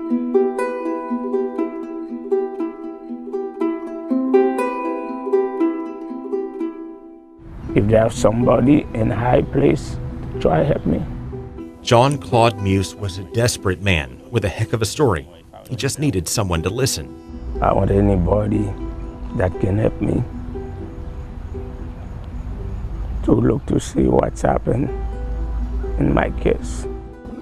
If there's somebody in a high place, try to help me. Jean Claude Meus was a desperate man with a heck of a story. He just needed someone to listen. I want anybody that can help me to look to see what's happened in my case.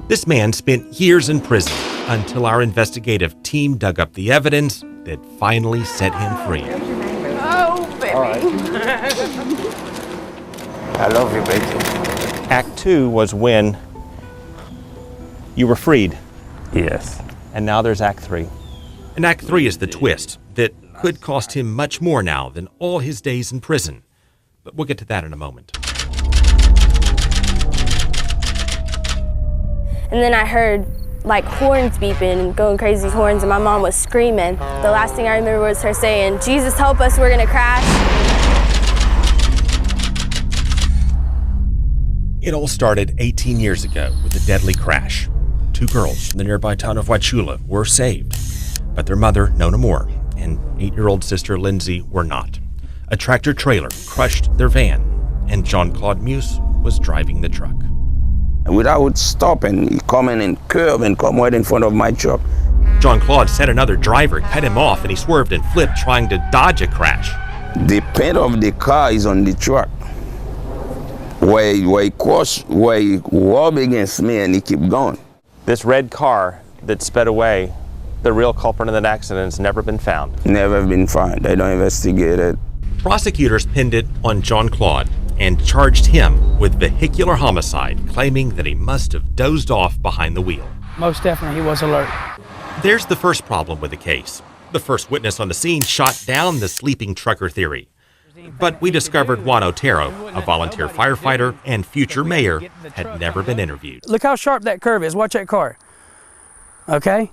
This man spent years in prison until our investigative team dug up the evidence that finally set him free. Oh, baby. All right. I love you, baby. Act 2 was when you were freed, Yes. and now there's Act 3. And Act 3 is the twist that could cost him much more now than all his days in prison. But we'll get to that in a moment. And then I heard like horns beeping and going crazy horns, and my mom was screaming. The last thing I remember was her saying, "Jesus, help us, we're gonna crash." It all started 18 years ago with a deadly crash. 2 girls in the nearby town of Wauchula were saved, but their mother, Nona Moore, and 8-year-old sister Lindsay were not. A tractor-trailer crushed their van, and Jean Claude Meus was driving the truck. Without stopping, he come in and curve and come right in front of my truck. Jean Claude said another driver cut him off, and he swerved and flipped, trying to dodge a crash. The paint of the car is on the truck. Where he rubbed against me and he kept going. This red car that sped away, the real culprit in that accident has never been found. Never been found. They don't investigate it. Prosecutors pinned it on Jean Claude and charged him with vehicular homicide, claiming that he must have dozed off behind the wheel. Most definitely, he was alert. There's the first problem with the case. The first witness on the scene shot down the sleeping trucker theory. But we discovered Juan Otero, a volunteer firefighter and future mayor, had never been interviewed. Look how sharp that curve is. Watch that car. Okay?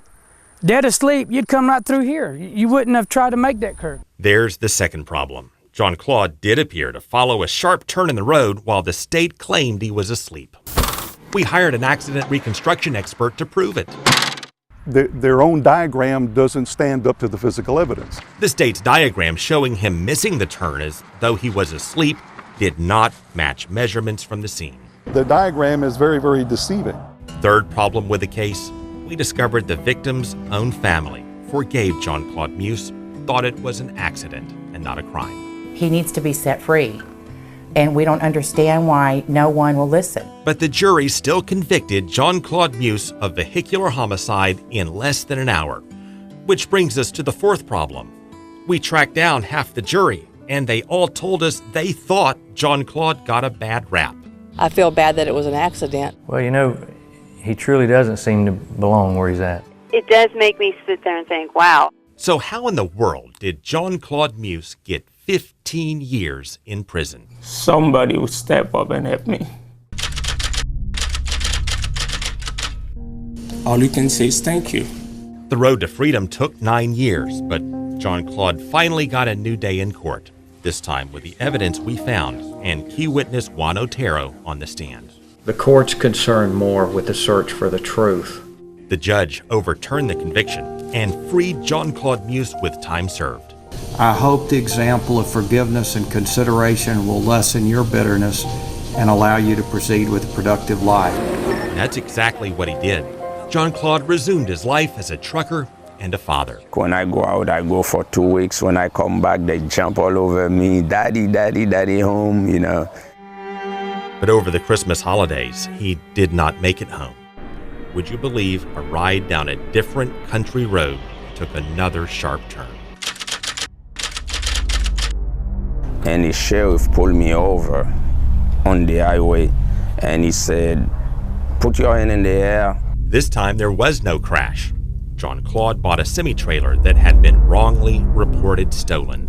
Dead asleep, you'd come right through here. You wouldn't have tried to make that curve. There's the second problem. Jean Claude did appear to follow a sharp turn in the road while the state claimed he was asleep. We hired an accident reconstruction expert to prove it. Their own diagram doesn't stand up to the physical evidence. The state's diagram showing him missing the turn as though he was asleep did not match measurements from the scene. The diagram is very, very deceiving. Third problem with the case, we discovered the victim's own family forgave Jean Claude Meus, thought it was an accident and not a crime. He needs to be set free, and we don't understand why no one will listen. But the jury still convicted Jean Claude Meus of vehicular homicide in less than an hour. Which brings us to the fourth problem. We tracked down half the jury, and they all told us they thought Jean Claude got a bad rap. I feel bad that it was an accident. Well, you know, he truly doesn't seem to belong where he's at. It does make me sit there and think, wow. So how in the world did Jean Claude Meus get 15 years in prison? Somebody would step up and help me. All you can say is thank you. The road to freedom took 9 years, but Jean Claude finally got a new day in court, this time with the evidence we found and key witness Juan Otero on the stand. The court's concerned more with the search for the truth. The judge overturned the conviction and freed Jean Claude Meus with time served. I hope the example of forgiveness and consideration will lessen your bitterness and allow you to proceed with a productive life. That's exactly what he did. Jean Claude resumed his life as a trucker and a father. When I go out, I go for 2 weeks. When I come back, they jump all over me. Daddy, daddy, daddy home, you know. But over the Christmas holidays, he did not make it home. Would you believe a ride down a different country road took another sharp turn? And the sheriff pulled me over on the highway, and he said, "Put your hand in the air." This time there was no crash. Jean Claude bought a semi-trailer that had been wrongly reported stolen.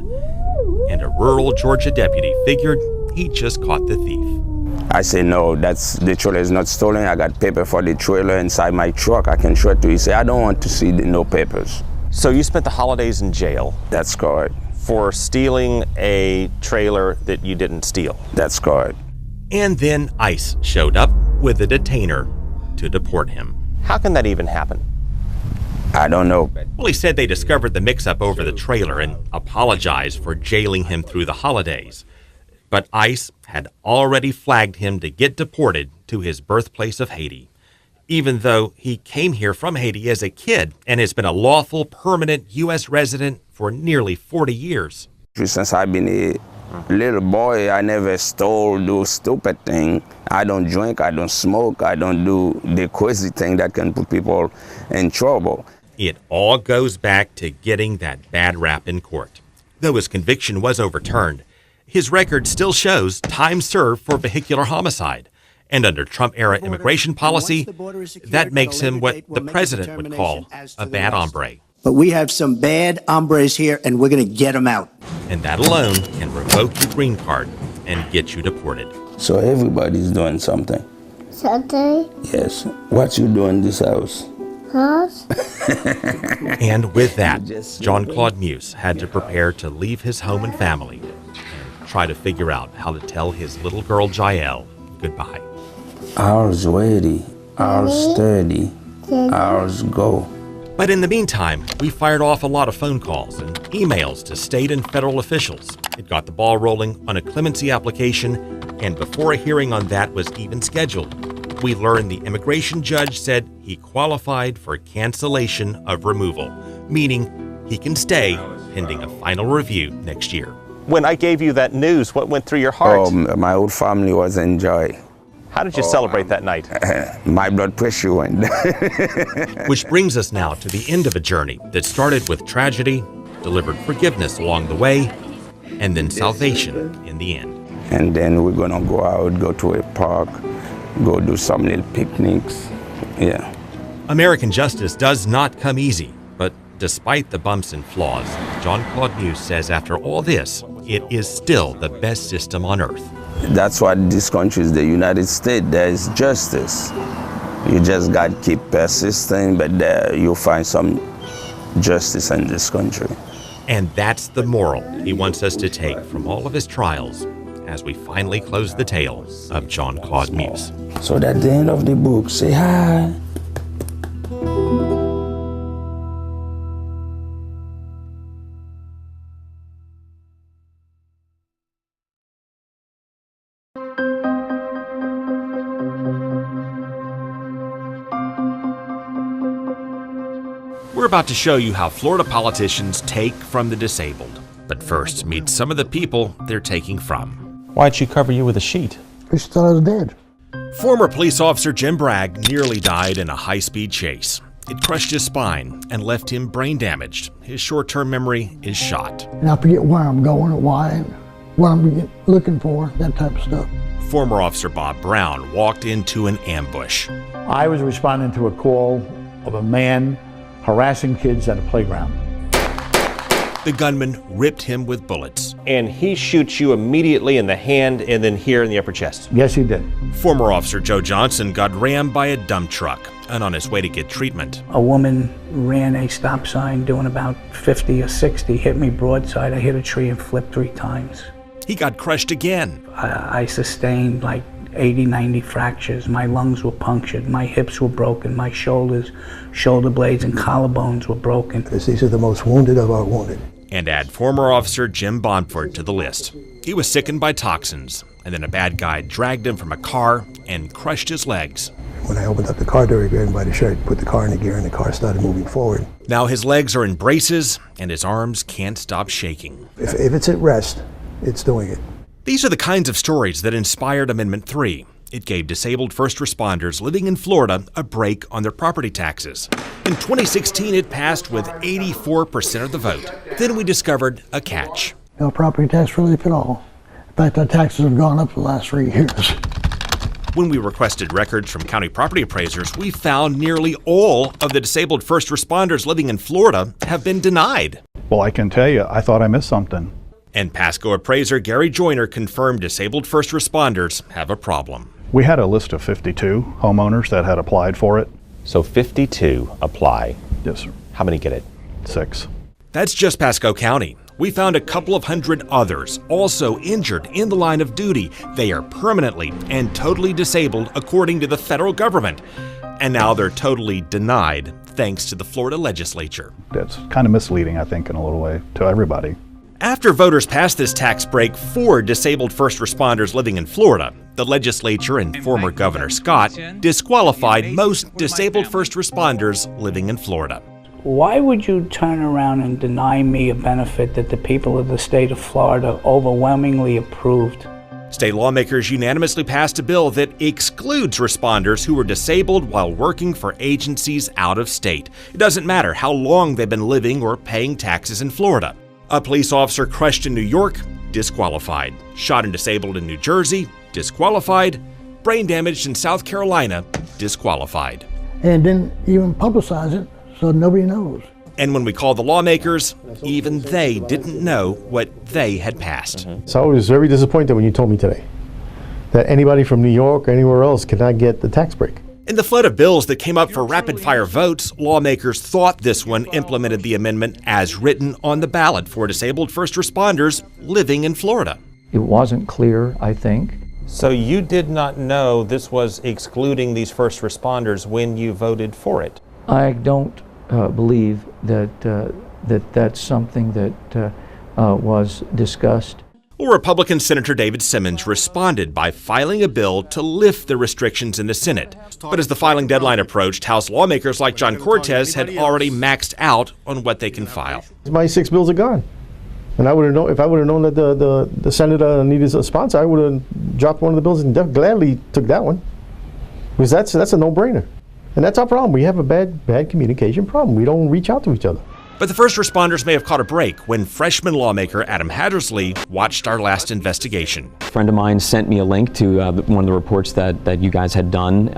And a rural Georgia deputy figured he just caught the thief. I said, "No, the trailer is not stolen. I got paper for the trailer inside my truck. I can show it to you." He said, "I don't want to see no papers." So you spent the holidays in jail? That's correct. For stealing a trailer that you didn't steal? That's correct. And then ICE showed up with a detainer to deport him. How can that even happen? I don't know. Well, he said they discovered the mix-up over the trailer and apologized for jailing him through the holidays. But ICE had already flagged him to get deported to his birthplace of Haiti, even though he came here from Haiti as a kid and has been a lawful, permanent U.S. resident for nearly 40 years. Since I've been a little boy, I never stole, do stupid thing. I don't drink, I don't smoke, I don't do the crazy thing that can put people in trouble. It all goes back to getting that bad rap in court. Though his conviction was overturned, his record still shows time served for vehicular homicide. And under Trump-era immigration policy, that makes him what the president would call a bad hombre. But we have some bad hombres here, and we're going to get them out. And that alone can revoke your green card and get you deported. So everybody's doing something. Saturday? Yes. What you do in this house? House? And with that, Jean Claude Meus had to prepare to leave his home and family and try to figure out how to tell his little girl Jael goodbye. Ours ready, ours steady, ours go. But in the meantime, we fired off a lot of phone calls and emails to state and federal officials. It got the ball rolling on a clemency application, and before a hearing on that was even scheduled, we learned the immigration judge said he qualified for cancellation of removal, meaning he can stay pending a final review next year. When I gave you that news, what went through your heart? My whole family was in joy. How did you celebrate that night? My blood pressure went. Which brings us now to the end of a journey that started with tragedy, delivered forgiveness along the way, and then salvation in the end. And then we're gonna go out, go to a park, go do some little picnics. Yeah. American justice does not come easy, but despite the bumps and flaws, Jean Claude Meus says after all this, it is still the best system on earth. That's what this country is, the United States. There is justice. You just got to keep persisting, but you'll find some justice in this country. And that's the moral he wants us to take from all of his trials as we finally close the tale of Jean Claude Meus. So at the end of the book, say hi. We're about to show you how Florida politicians take from the disabled. But first, meet some of the people they're taking from. Why'd she cover you with a sheet? She thought I was dead. Former police officer Jim Bragg nearly died in a high-speed chase. It crushed his spine and left him brain damaged. His short-term memory is shot. And I forget where I'm going or why, what I'm looking for, that type of stuff. Former Officer Bob Brown walked into an ambush. I was responding to a call of a man harassing kids at a playground. The gunman ripped him with bullets. And he shoots you immediately in the hand and then here in the upper chest. Yes, he did. Former Officer Joe Johnson got rammed by a dump truck and on his way to get treatment. A woman ran a stop sign doing about 50 or 60, hit me broadside. I hit a tree and flipped 3 times. He got crushed again. I sustained like 80, 90 fractures. My lungs were punctured. My hips were broken. My shoulders, shoulder blades, and collarbones were broken. Because these are the most wounded of our wounded. And add former Officer Jim Bonford to the list. He was sickened by toxins, and then a bad guy dragged him from a car and crushed his legs. When I opened up the car door, I grabbed him by the shirt, put the car in the gear, and the car started moving forward. Now his legs are in braces, and his arms can't stop shaking. If it's at rest, it's doing it. These are the kinds of stories that inspired Amendment 3. It gave disabled first responders living in Florida a break on their property taxes. In 2016, it passed with 84% of the vote. Then we discovered a catch. No property tax relief at all. In fact, our taxes have gone up the last 3 years. When we requested records from county property appraisers, we found nearly all of the disabled first responders living in Florida have been denied. Well, I can tell you, I thought I missed something. And Pasco appraiser Gary Joyner confirmed disabled first responders have a problem. We had a list of 52 homeowners that had applied for it. So 52 apply. Yes, sir. How many get it? 6. That's just Pasco County. We found a couple of hundred others also injured in the line of duty. They are permanently and totally disabled according to the federal government. And now they're totally denied thanks to the Florida legislature. That's kind of misleading, I think, in a little way to everybody. After voters passed this tax break for disabled first responders living in Florida, the legislature and former Governor Scott disqualified most disabled first responders living in Florida. Why would you turn around and deny me a benefit that the people of the state of Florida overwhelmingly approved? State lawmakers unanimously passed a bill that excludes responders who were disabled while working for agencies out of state. It doesn't matter how long they've been living or paying taxes in Florida. A police officer crushed in New York, disqualified. Shot and disabled in New Jersey, disqualified. Brain damaged in South Carolina, disqualified. And didn't even publicize it, so nobody knows. And when we called the lawmakers, even they didn't know what they had passed. So I was very disappointed when you told me today that anybody from New York or anywhere else cannot get the tax break. In the flood of bills that came up for rapid-fire votes, lawmakers thought this one implemented the amendment as written on the ballot for disabled first responders living in Florida. It wasn't clear, I think. So you did not know this was excluding these first responders when you voted for it? I don't believe that that's something that was discussed. Well, Republican Senator David Simmons responded by filing a bill to lift the restrictions in the Senate. But as the filing deadline approached, House lawmakers like John Cortez had already maxed out on what they can file. My 6 bills are gone. And I would have known, if I would have known that the Senate needed a sponsor, I would have dropped one of the bills and gladly took that one. Because that's a no-brainer. And that's our problem. We have a bad communication problem. We don't reach out to each other. But the first responders may have caught a break when freshman lawmaker Adam Hattersley watched our last investigation. A friend of mine sent me a link to one of the reports that you guys had done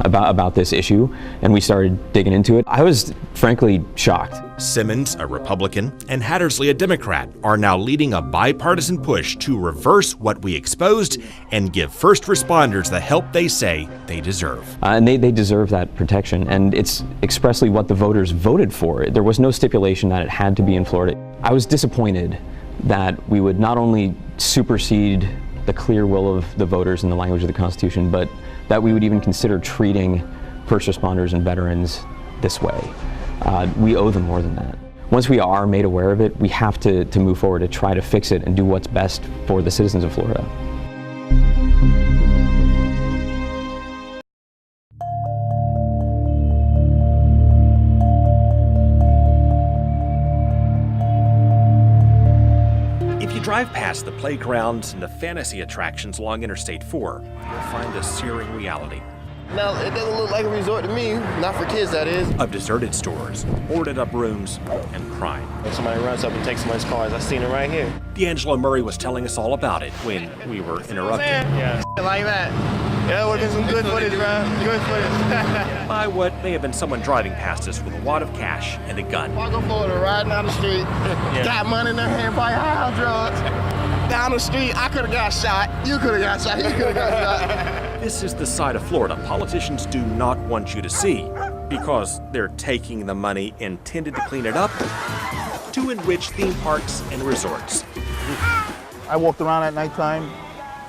about this issue, and we started digging into it. I was frankly shocked. Simmons, a Republican, and Hattersley, a Democrat, are now leading a bipartisan push to reverse what we exposed and give first responders the help they say they deserve. And they deserve that protection, and it's expressly what the voters voted for. There was no stipulation that it had to be in Florida. I was disappointed that we would not only supersede the clear will of the voters in the language of the Constitution, but that we would even consider treating first responders and veterans this way. We owe them more than that. Once we are made aware of it, we have to move forward to try to fix it and do what's best for the citizens of Florida. If you drive past the playgrounds and the fantasy attractions along Interstate 4, you'll find a searing reality. Now, it doesn't look like a resort to me, not for kids, that is. Of deserted stores, boarded up rooms, and crime. When somebody runs up and takes somebody's cars, I've seen it right here. D'Angelo Murray was telling us all about it when we were interrupted. Yeah, like that. Yeah, that would have been some good footage, bro. Good footage. By what may have been someone driving past us with a wad of cash and a gun. Walking Florida, riding down the street, got money in their hand, probably high drugs. Down the street, I could have got shot. You could have got shot. You could have got shot. This is the side of Florida politicians do not want you to see because they're taking the money intended to clean it up to enrich theme parks and resorts. I walked around at nighttime,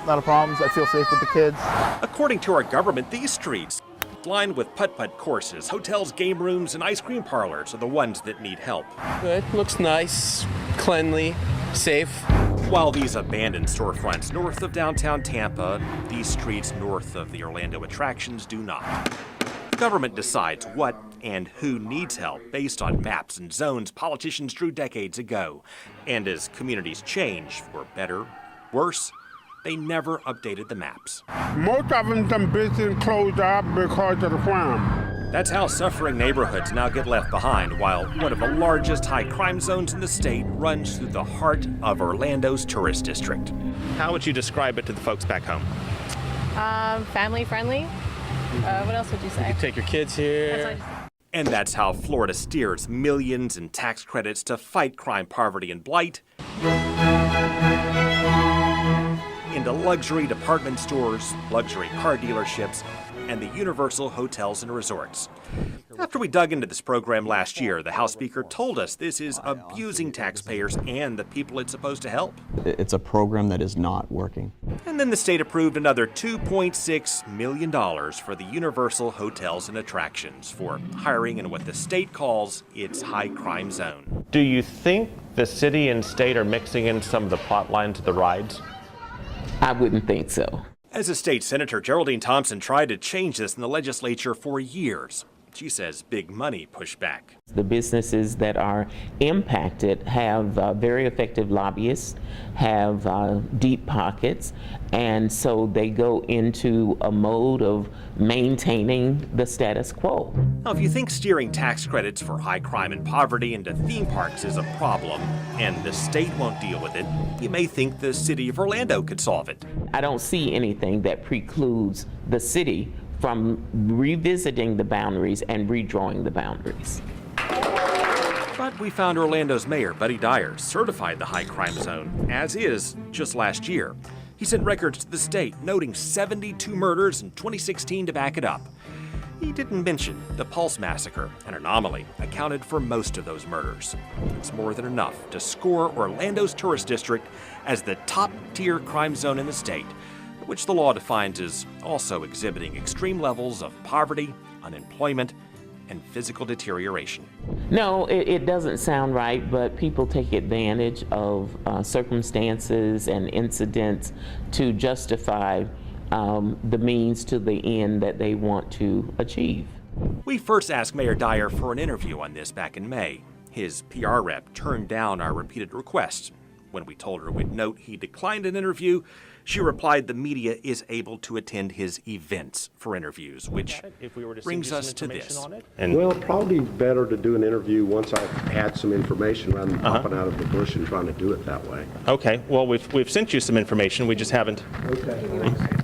not a problem. I feel safe with the kids. According to our government, these streets, lined with putt-putt courses, hotels, game rooms, and ice cream parlors, are the ones that need help. Good, looks nice, cleanly, safe. While these abandoned storefronts north of downtown Tampa, these streets north of the Orlando attractions do not. The government decides what and who needs help based on maps and zones politicians drew decades ago. And as communities change, for better, worse, they never updated the maps. Most of them business closed up because of the crime. That's how suffering neighborhoods now get left behind, while one of the largest high crime zones in the state runs through the heart of Orlando's tourist district. How would you describe it to the folks back home? Family friendly. What else would you say? You take your kids here. And that's how Florida steers millions in tax credits to fight crime, poverty, and blight into luxury department stores, luxury car dealerships, and the universal hotels and resorts. After we dug into this program last year, the House Speaker told us this is abusing taxpayers and the people it's supposed to help. It's a program that is not working. And then the state approved another $2.6 million for the Universal Hotels and Attractions for hiring in what the state calls its high crime zone. Do you think the city and state are mixing in some of the plot lines of the rides? I wouldn't think so. As a state senator, Geraldine Thompson tried to change this in the legislature for years. She says big money pushed back. The businesses that are impacted have very effective lobbyists, have deep pockets, and so they go into a mode of maintaining the status quo. Now, if you think steering tax credits for high crime and poverty into theme parks is a problem, and the state won't deal with it, you may think the city of Orlando could solve it. I don't see anything that precludes the city from revisiting the boundaries and redrawing the boundaries. But we found Orlando's mayor, Buddy Dyer, certified the high crime zone, as is, just last year. He sent records to the state, noting 72 murders in 2016 to back it up. He didn't mention the Pulse Massacre, an anomaly, accounted for most of those murders. It's more than enough to score Orlando's tourist district as the top-tier crime zone in the state, which the law defines as also exhibiting extreme levels of poverty, unemployment, and physical deterioration. No, it doesn't sound right, but people take advantage of circumstances and incidents to justify the means to the end that they want to achieve. We first asked Mayor Dyer for an interview on this back in May. His PR rep turned down our repeated requests. When we told her we'd note he declined an interview, she replied the media is able to attend his events for interviews, which brings us to this. Well, probably better to do an interview once I've had some information rather than popping out of the bush and trying to do it that way. Okay, well, we've sent you some information, we just haven't.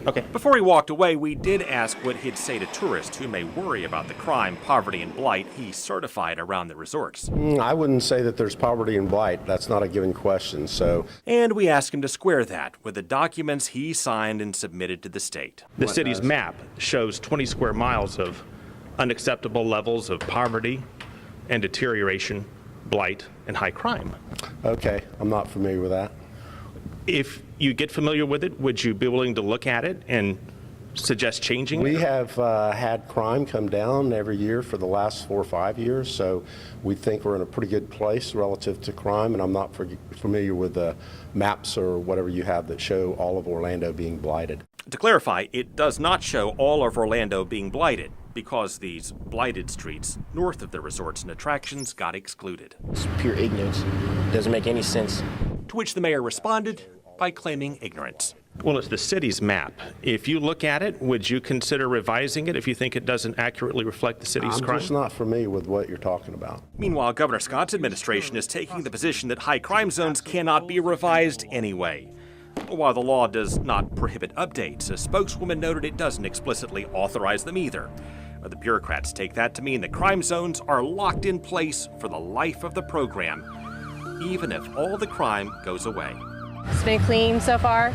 Okay. Before he walked away, we did ask what he'd say to tourists who may worry about the crime, poverty, and blight he certified around the resorts. I wouldn't say that there's poverty and blight. That's not a given question, so. And we asked him to square that with the documents he signed and submitted to the state. The city's map shows 20 square miles of unacceptable levels of poverty and deterioration, blight, and high crime. Okay, I'm not familiar with that. If you get familiar with it, would you be willing to look at it and suggest changing it? We have had crime come down every year for the last 4 or 5 years, so we think we're in a pretty good place relative to crime, and I'm not familiar with the maps or whatever you have that show all of Orlando being blighted. To clarify, it does not show all of Orlando being blighted, because these blighted streets north of the resorts and attractions got excluded. It's pure ignorance. It doesn't make any sense. To which the mayor responded by claiming ignorance. Well, it's the city's map. If you look at it, would you consider revising it if you think it doesn't accurately reflect the city's crime? I'm just not familiar with what you're talking about. Meanwhile, Governor Scott's administration is taking the position that high crime zones cannot be revised anyway. While the law does not prohibit updates, a spokeswoman noted it doesn't explicitly authorize them either. The bureaucrats take that to mean the crime zones are locked in place for the life of the program, even if all the crime goes away. It's been clean so far.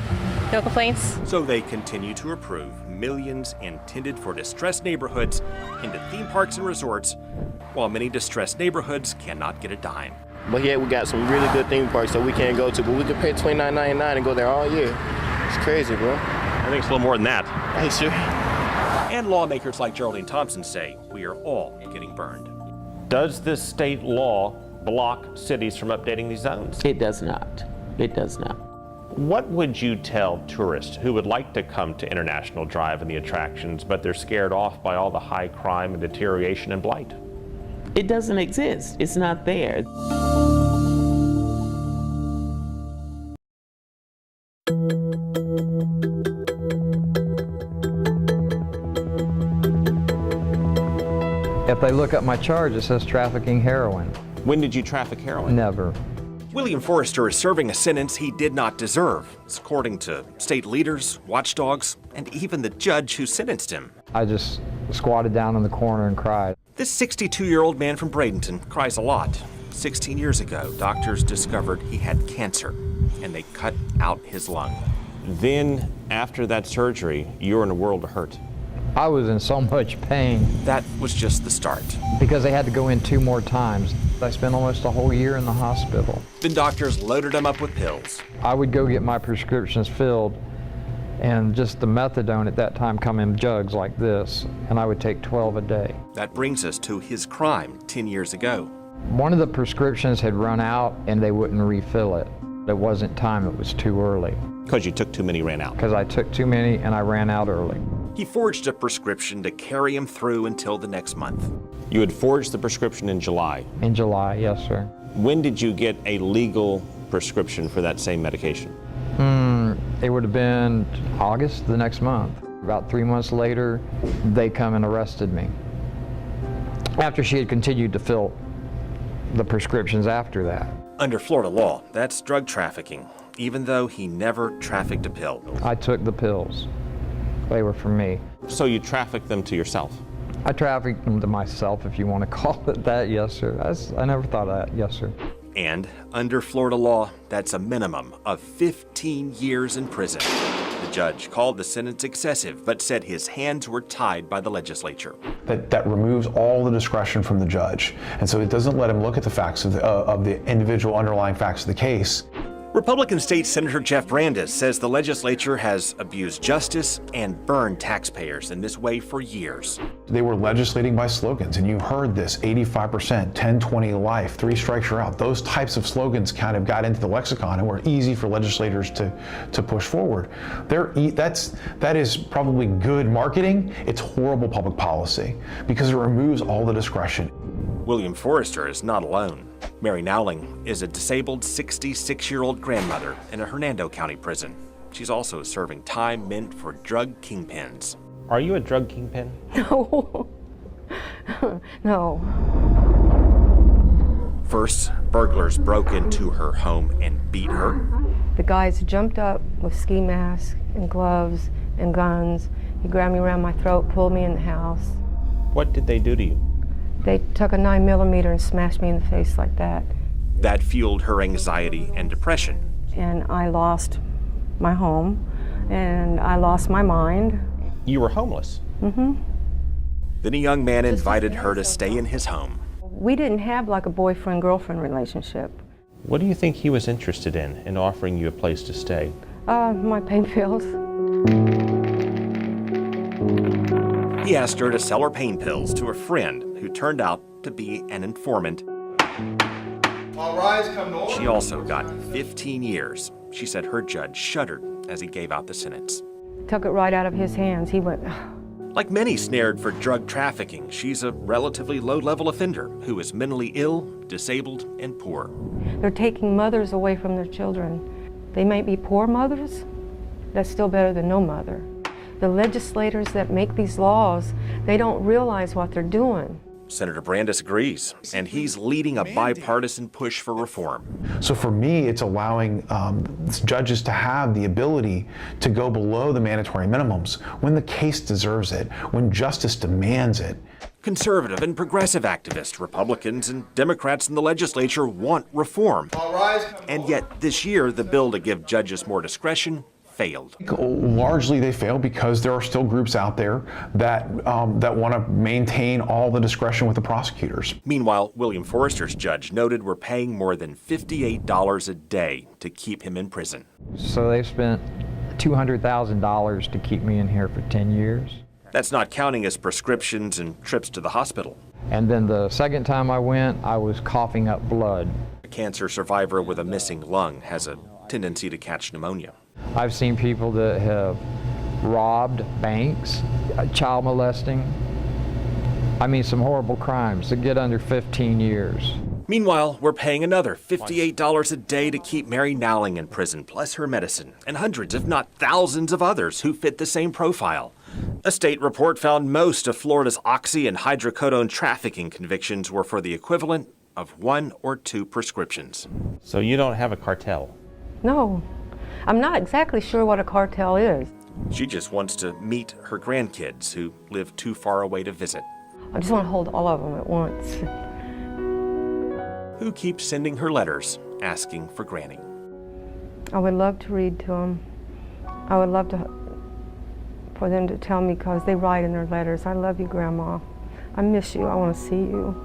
No complaints. So they continue to approve millions intended for distressed neighborhoods into theme parks and resorts, while many distressed neighborhoods cannot get a dime. But yeah, we got some really good theme parks that we can't go to, but we could pay $29.99 and go there all year. It's crazy, bro. I think it's a little more than that. Hey, sure. And lawmakers like Geraldine Thompson say we are all getting burned. Does this state law block cities from updating these zones? It does not. It does not. What would you tell tourists who would like to come to International Drive and the attractions, but they're scared off by all the high crime and deterioration and blight? It doesn't exist. It's not there. If they look up my charge, it says trafficking heroin. When did you traffic heroin? Never. William Forrester is serving a sentence he did not deserve, according to state leaders, watchdogs, and even the judge who sentenced him. I just squatted down in the corner and cried. This 62-year-old man from Bradenton cries a lot. 16 years ago, doctors discovered he had cancer, and they cut out his lung. Then, after that surgery, you were in a world of hurt. I was in so much pain. That was just the start. Because they had to go in 2 more times. I spent almost a whole year in the hospital. Then doctors loaded him up with pills. I would go get my prescriptions filled, and just the methadone at that time come in jugs like this, and I would take 12 a day. That brings us to his crime 10 years ago. One of the prescriptions had run out and they wouldn't refill it. It wasn't time, it was too early. Because you took too many, ran out. Because I took too many and I ran out early. He forged a prescription to carry him through until the next month. You had forged the prescription in July. In July, yes, sir. When did you get a legal prescription for that same medication? It would have been August the next month. About 3 months later, they come and arrested me. After she had continued to fill the prescriptions after that. Under Florida law, that's drug trafficking, even though he never trafficked a pill. I took the pills. They were for me. So you trafficked them to yourself? I trafficked them to myself, if you want to call it that, yes, sir. I never thought of that, yes, sir. And under Florida law, that's a minimum of 15 years in prison. The judge called the sentence excessive, but said his hands were tied by the legislature. That removes all the discretion from the judge. And so it doesn't let him look at the facts of the individual underlying facts of the case. Republican State Senator Jeff Brandes says the legislature has abused justice and burned taxpayers in this way for years. They were legislating by slogans, and you heard this, 85%, 10-20 life, 3 strikes you're out. Those types of slogans kind of got into the lexicon and were easy for legislators to push forward. That is probably good marketing. It's horrible public policy because it removes all the discretion. William Forrester is not alone. Mary Nowling is a disabled 66-year-old grandmother in a Hernando County prison. She's also serving time meant for drug kingpins. Are you a drug kingpin? No. No. First, burglars broke into her home and beat her. The guys jumped up with ski masks and gloves and guns. He grabbed me around my throat, pulled me in the house. What did they do to you? They took a 9mm and smashed me in the face like that. That fueled her anxiety and depression. And I lost my home, and I lost my mind. You were homeless? Mm-hmm. Then a young man invited her to stay in his home. We didn't have like a boyfriend-girlfriend relationship. What do you think he was interested in offering you a place to stay? My pain pills. He asked her to sell her pain pills to a friend who turned out to be an informant. All rise, come to order. She also got 15 years. She said her judge shuddered as he gave out the sentence. Took it right out of his hands. He went... Like many snared for drug trafficking, she's a relatively low-level offender who is mentally ill, disabled, and poor. They're taking mothers away from their children. They might be poor mothers. That's still better than no mother. The legislators that make these laws, they don't realize what they're doing. Senator Brandes agrees, and he's leading a bipartisan push for reform. So for me, it's allowing judges to have the ability to go below the mandatory minimums when the case deserves it, when justice demands it. Conservative and progressive activists, Republicans and Democrats in the legislature want reform. All rise, and yet this year, the bill to give judges more discretion failed. Largely they failed because there are still groups out there that want to maintain all the discretion with the prosecutors. Meanwhile, William Forrester's judge noted we're paying more than $58 a day to keep him in prison. So they spent $200,000 to keep me in here for 10 years. That's not counting his prescriptions and trips to the hospital. And then the second time I went, I was coughing up blood. A cancer survivor with a missing lung has a tendency to catch pneumonia. I've seen people that have robbed banks, child molesting. I mean, some horrible crimes that get under 15 years. Meanwhile, we're paying another $58 a day to keep Mary Nowling in prison, plus her medicine, and hundreds, if not thousands of others who fit the same profile. A state report found most of Florida's oxy and hydrocodone trafficking convictions were for the equivalent of 1 or 2 prescriptions. So you don't have a cartel? No. I'm not exactly sure what a cartel is. She just wants to meet her grandkids who live too far away to visit. I just want to hold all of them at once. Who keeps sending her letters asking for Granny. I would love to read to them. I would love to for them to tell me, because they write in their letters, I love you, Grandma. I miss you. I want to see you.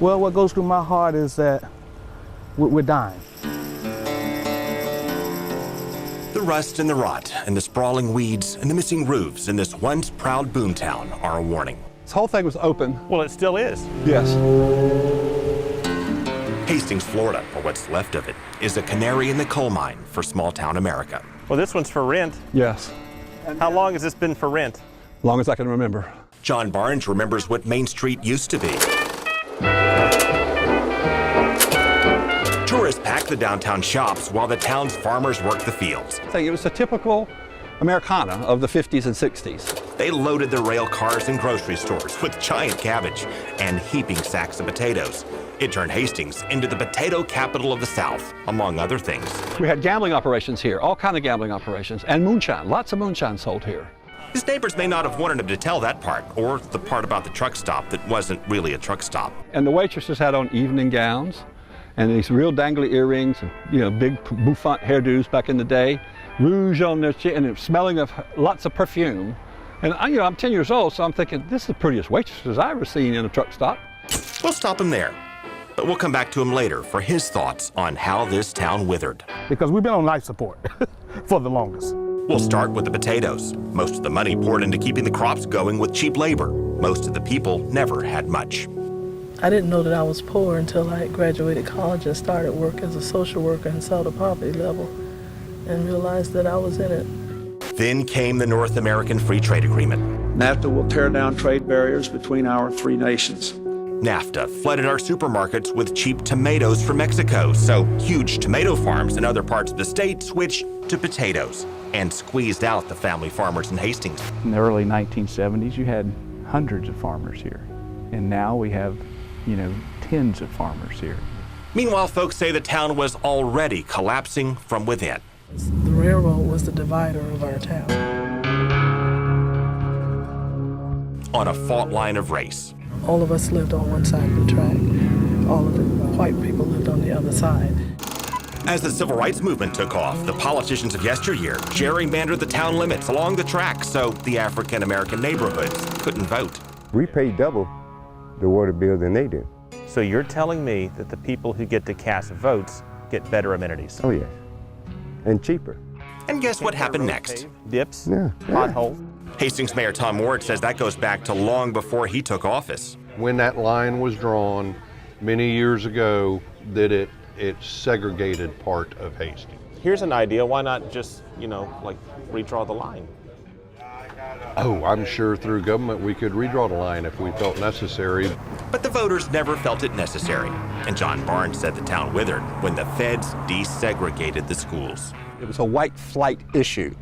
Well, what goes through my heart is that we're dying. The rust and the rot and the sprawling weeds and the missing roofs in this once proud boomtown are a warning. This whole thing was open. Well, it still is. Yes. Hastings, Florida, or what's left of it, is a canary in the coal mine for small-town America. Well, this one's for rent. Yes. How long has this been for rent? Long as I can remember. John Barnes remembers what Main Street used to be. Tourists pack the downtown shops while the town's farmers work the fields. It was a typical Americana of the 50s and 60s. They loaded their rail cars in grocery stores with giant cabbage and heaping sacks of potatoes. It turned Hastings into the potato capital of the South, among other things. We had gambling operations here, all kind of gambling operations, and moonshine. Lots of moonshine sold here. His neighbors may not have wanted him to tell that part, or the part about the truck stop that wasn't really a truck stop. And the waitresses had on evening gowns and these real dangly earrings, and, big bouffant hairdos back in the day, rouge on their chin, and smelling of lots of perfume. And I'm 10 years old, so I'm thinking, this is the prettiest waitresses I've ever seen in a truck stop. We'll stop him there, but we'll come back to him later for his thoughts on how this town withered. Because we've been on life support for the longest. We'll start with the potatoes. Most of the money poured into keeping the crops going with cheap labor. Most of the people never had much. I didn't know that I was poor until I graduated college and started work as a social worker and saw the poverty level and realized that I was in it. Then came the North American Free Trade Agreement. NAFTA will tear down trade barriers between our three nations. NAFTA flooded our supermarkets with cheap tomatoes from Mexico, so huge tomato farms in other parts of the state switched to potatoes and squeezed out the family farmers in Hastings. In the early 1970s, you had hundreds of farmers here, and now we have tens of farmers here. Meanwhile, folks say the town was already collapsing from within. The railroad was the divider of our town. On a fault line of race. All of us lived on one side of the track. All of the white people lived on the other side. As the civil rights movement took off, the politicians of yesteryear gerrymandered the town limits along the track so the African-American neighborhoods couldn't vote. We pay double the water bill than they do. So you're telling me that the people who get to cast votes get better amenities? Oh, yes. And cheaper. And guess what happened next? Dips? Yeah. Potholes? Hastings Mayor Tom Ward says that goes back to long before he took office. When that line was drawn many years ago, that it segregated part of Hastings. Here's an idea. Why not just, redraw the line? Oh, I'm sure through government we could redraw the line if we felt necessary. But the voters never felt it necessary. And John Barnes said the town withered when the feds desegregated the schools. It was a white flight issue.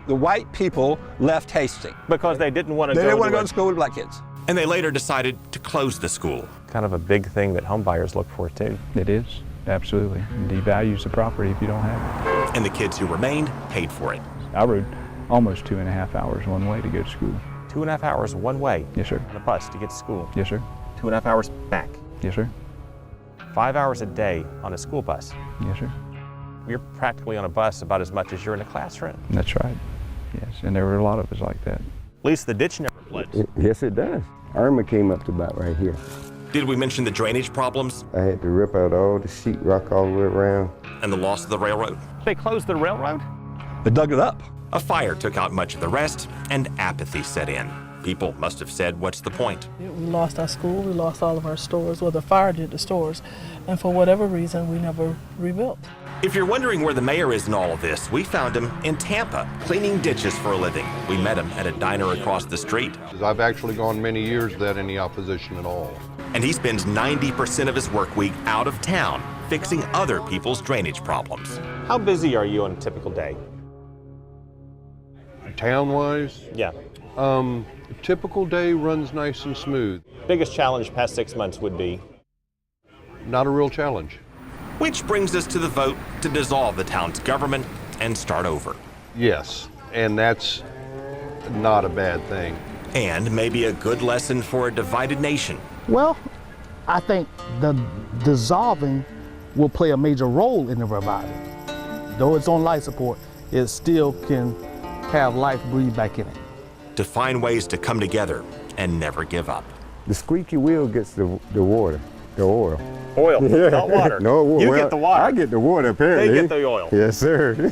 The white people left Hastings. Because they didn't want to They didn't want to go to school with black kids. And they later decided to close the school. Kind of a big thing that home buyers look for, too. It is, absolutely. It devalues the property if you don't have it. And the kids who remained paid for it. I rode almost 2.5 hours one way to go to school. 2.5 hours one way? Yes, sir. On a bus to get to school? Yes, sir. 2.5 hours back? Yes, sir. 5 hours a day on a school bus? Yes, sir. You're practically on a bus about as much as you're in a classroom. That's right. Yes, and there were a lot of us like that. At least the ditch never floods. Yes, it does. Irma came up to about right here. Did we mention the drainage problems? I had to rip out all the sheetrock all the way around. And the loss of the railroad? They closed the railroad? They dug it up. A fire took out much of the rest, and apathy set in. People must have said, what's the point? We lost our school, we lost all of our stores. Well, the fire did the stores, and for whatever reason, we never rebuilt. If you're wondering where the mayor is in all of this, we found him in Tampa, cleaning ditches for a living. We met him at a diner across the street. I've actually gone many years without any opposition at all. And he spends 90% of his work week out of town, fixing other people's drainage problems. How busy are you on a typical day? Town-wise? Yeah. A typical day runs nice and smooth. Biggest challenge past 6 months would be? Not a real challenge. Which brings us to the vote to dissolve the town's government and start over. Yes, and that's not a bad thing. And maybe a good lesson for a divided nation. Well, I think the dissolving will play a major role in the revival. Though it's on life support, it still can have life breathed back in it. To find ways to come together and never give up. The squeaky wheel gets the water, the oil. Oil, Yeah. not water. No, You well, get the water. I get the water, apparently. They get the oil. Yes, sir.